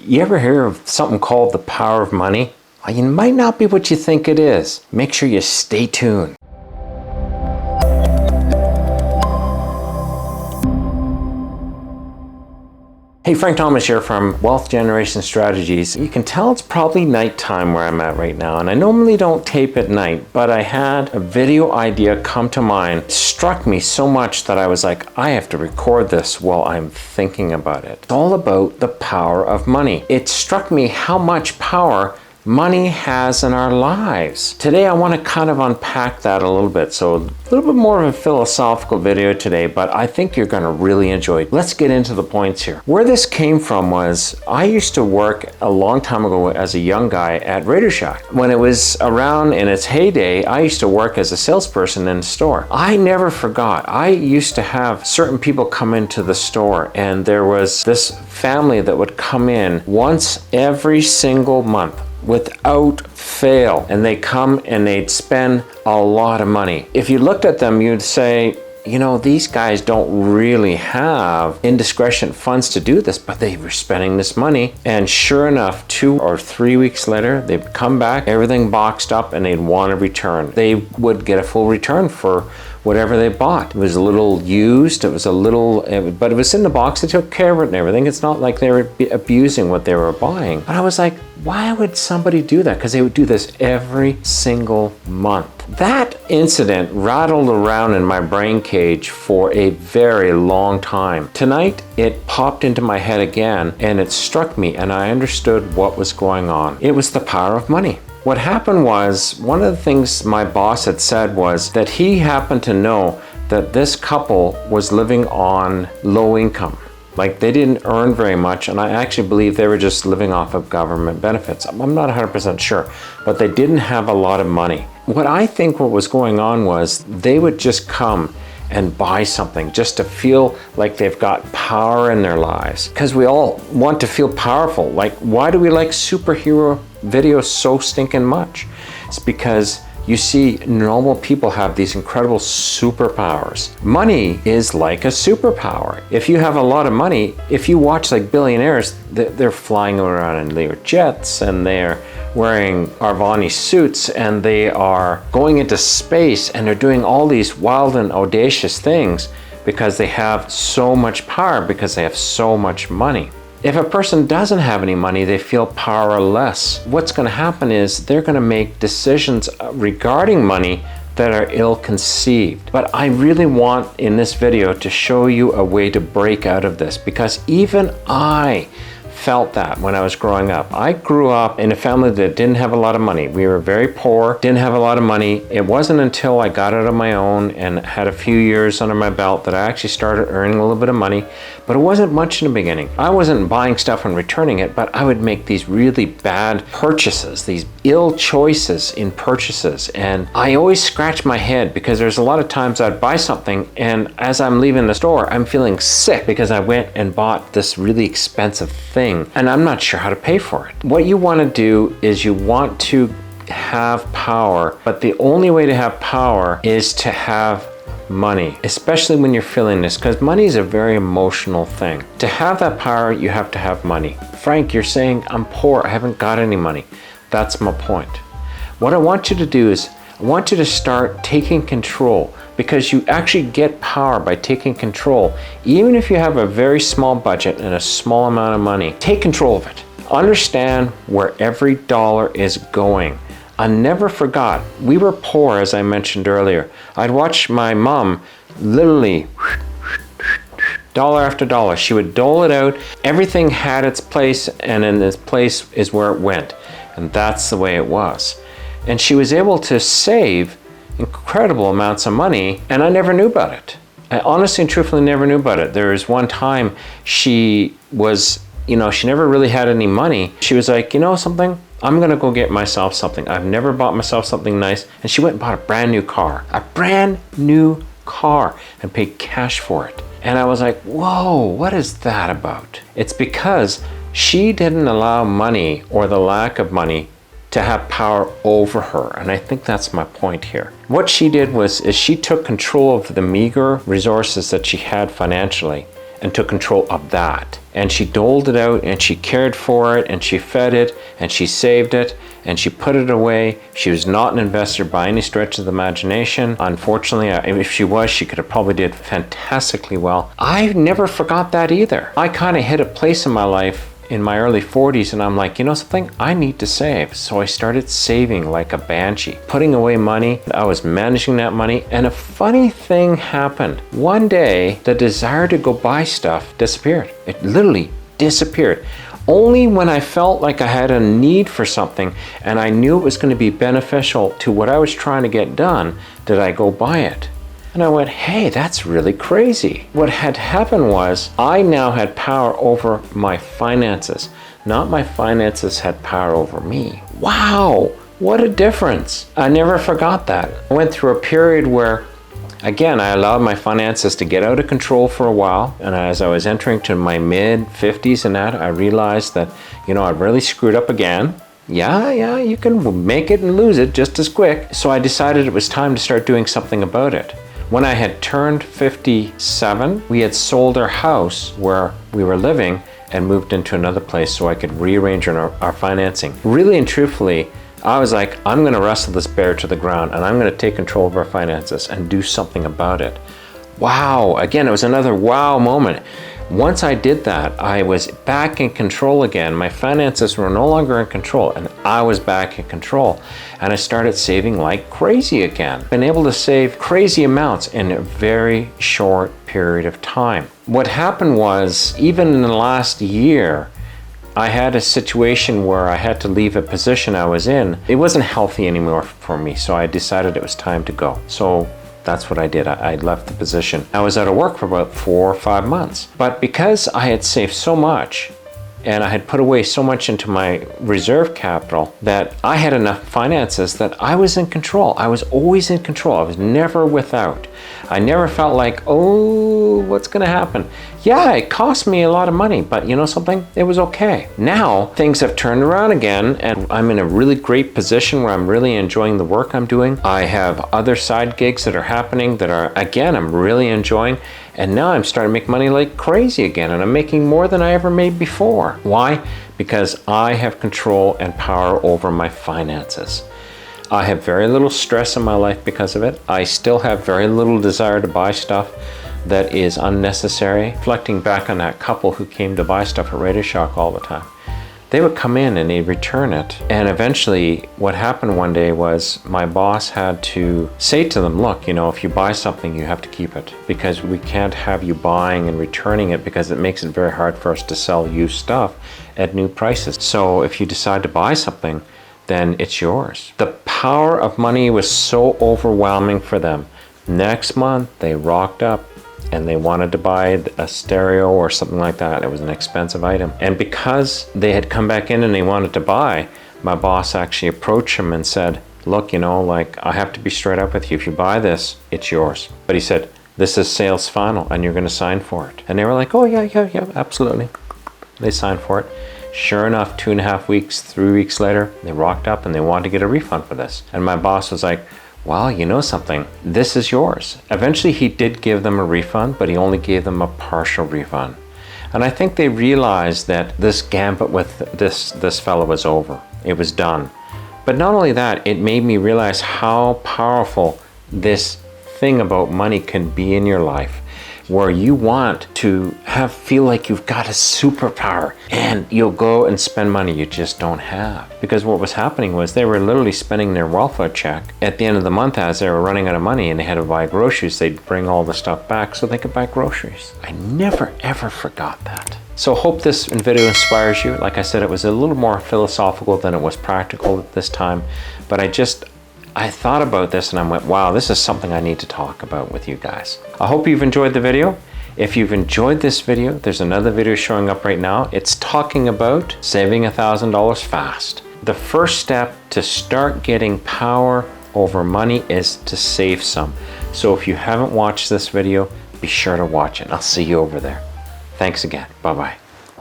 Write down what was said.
You ever hear of something called the power of money? Well, it might not be what you think it is. Make sure you stay tuned. Hey, Frank Thomas here from Wealth Generation Strategies. You can tell it's probably nighttime where I'm at right now, and I normally don't tape at night, but I had a video idea come to mind. It struck me so much that I was like, I have to record this while I'm thinking about it. It's all about the power of money. It struck me how much power money has in our lives. Today I want to kind of unpack that a little bit. So a little bit more of a philosophical video today, but I think you're going to really enjoy it. Let's get into the points here. Where this came from was I used to work a long time ago as a young guy at Radio Shack. When it was around in its heyday, I used to work as a salesperson in the store. I never forgot. I used to have certain people come into the store, and there was this family that would come in once every single month without fail, and they come and they'd spend a lot of money. If you looked at them, you'd say, you know, these guys don't really have indiscretion funds to do this, but they were spending this money. And sure enough, 2 or 3 weeks later, they'd come back, everything boxed up, and they'd want a return. They would get a full return for whatever they bought. It was a little used, it was a little, but it was in the box, they took care of it and everything. It's not like they were abusing what they were buying. But I was like, why would somebody do that? Because they would do this every single month. That incident rattled around in my brain cage for a very long time. Tonight, it popped into my head again, and it struck me, and I understood what was going on. It was the power of money. What happened was, one of the things my boss had said was that he happened to know that this couple was living on low income. Like, they didn't earn very much, and I actually believe they were just living off of government benefits. I'm not 100% sure, but they didn't have a lot of money. What I think what was going on was they would just come and buy something just to feel like they've got power in their lives. Because we all want to feel powerful. Like, why do we like superhero videos so stinking much? It's because you see normal people have these incredible superpowers. Money is like a superpower. If you have a lot of money, if you watch like billionaires, they're flying around in Lear jets, and they're wearing Armani suits, and they are going into space, and they're doing all these wild and audacious things because they have so much power, because they have so much money. If a person doesn't have any money, they feel powerless. What's going to happen is they're going to make decisions regarding money that are ill-conceived. But I really want in this video to show you a way to break out of this, because even I felt that when I was growing up. I grew up in a family that didn't have a lot of money. We were very poor, didn't have a lot of money. It wasn't until I got out on my own and had a few years under my belt that I actually started earning a little bit of money, but it wasn't much in the beginning. I wasn't buying stuff and returning it, but I would make these really bad purchases, these ill choices in purchases. And I always scratch my head, because there's a lot of times I'd buy something, and as I'm leaving the store, I'm feeling sick because I went and bought this really expensive thing, and I'm not sure how to pay for it. What you want to do is you want to have power, but the only way to have power is to have money, especially when you're feeling this, because money is a very emotional thing. To have that power, you have to have money. Frank, you're saying I'm poor, I haven't got any money. That's my point. What I want you to do is, I want you to start taking control, because you actually get power by taking control. Even if you have a very small budget and a small amount of money, take control of it. Understand where every dollar is going. I never forgot, we were poor, as I mentioned earlier. I'd watch my mom literally dollar after dollar. She would dole it out. Everything had its place, and in this place is where it went. And that's the way it was. And she was able to save incredible amounts of money, and I never knew about it. I honestly and truthfully never knew about it. There was one time she was, she never really had any money. She was like, you know something? I'm gonna go get myself something. I've never bought myself something nice. And she went and bought a brand new car. A brand new car, and paid cash for it. And I was like, whoa, what is that about? It's because she didn't allow money, or the lack of money, to have power over her. And I think that's my point here. What she did is she took control of the meager resources that she had financially, and took control of that. and she doled it out, and she cared for it, and she fed it, and she saved it, and she put it away. She was not an investor by any stretch of the imagination. Unfortunately, if she was, she could have probably did fantastically well. I never forgot that either. I kind of hit a place in my life in my early 40s, and I'm like, you know something, I need to save. So I started saving like a banshee, putting away money. I was managing that money, and a funny thing happened. One day, the desire to go buy stuff disappeared. It literally disappeared. Only when I felt like I had a need for something and I knew it was going to be beneficial to what I was trying to get done did I go buy it. And I went, hey, that's really crazy. What had happened was I now had power over my finances, not my finances had power over me. Wow, what a difference. I never forgot that. I went through a period where, again, I allowed my finances to get out of control for a while. And as I was entering to my mid 50s and that, I realized that, I really screwed up again. Yeah, you can make it and lose it just as quick. So I decided it was time to start doing something about it. When I had turned 57, we had sold our house where we were living and moved into another place so I could rearrange our financing. Really and truthfully, I was like, I'm going to wrestle this bear to the ground and I'm going to take control of our finances and do something about it. Wow, again, it was another wow moment. Once I did that, I was back in control again. My finances were no longer in control and I was back in control. And I started saving like crazy again. Been able to save crazy amounts in a very short period of time. What happened was, even in the last year, I had a situation where I had to leave a position I was in. It wasn't healthy anymore for me, so I decided it was time to go. So that's what I did. I left the position. I was out of work for about 4 or 5 months. But because I had saved so much and I had put away so much into my reserve capital that I had enough finances that I was in control. I was always in control. I was never without. I never felt like, oh, what's going to happen? Yeah, it cost me a lot of money, but you know something? It was okay. Now things have turned around again and I'm in a really great position where I'm really enjoying the work I'm doing. I have other side gigs that are happening that are, again, I'm really enjoying. And now I'm starting to make money like crazy again, and I'm making more than I ever made before. Why? Because I have control and power over my finances. I have very little stress in my life because of it. I still have very little desire to buy stuff that is unnecessary. Reflecting back on that couple who came to buy stuff at Radio Shack all the time. They would come in and they'd return it. And eventually what happened one day was my boss had to say to them, look, if you buy something, you have to keep it because we can't have you buying and returning it because it makes it very hard for us to sell used stuff at new prices. So if you decide to buy something, then it's yours. The power of money was so overwhelming for them. Next month, they rocked up and they wanted to buy a stereo or something like that. It was an expensive item. And because they had come back in and they wanted to buy, my boss actually approached him and said, look, I have to be straight up with you. If you buy this, it's yours. But he said, this is sales final and you're going to sign for it. And they were like, oh yeah, absolutely. They signed for it. Sure enough, 2.5 weeks, 3 weeks later, they rocked up and they wanted to get a refund for this. And my boss was like, well, you know something, this is yours. Eventually he did give them a refund, but he only gave them a partial refund. And I think they realized that this gambit with this fellow was over. It was done. But not only that, it made me realize how powerful this thing about money can be in your life, where you want to feel like you've got a superpower and you'll go and spend money you just don't have. Because what was happening was they were literally spending their welfare check at the end of the month as they were running out of money and they had to buy groceries. They'd bring all the stuff back so they could buy groceries. I never ever forgot that. So hope this video inspires you. Like I said, it was a little more philosophical than it was practical at this time, but I thought about this and I went, wow, this is something I need to talk about with you guys. I hope you've enjoyed the video. If you've enjoyed this video, there's another video showing up right now. It's talking about saving $1,000 fast. The first step to start getting power over money is to save some. So if you haven't watched this video, be sure to watch it. I'll see you over there. Thanks again. Bye-bye.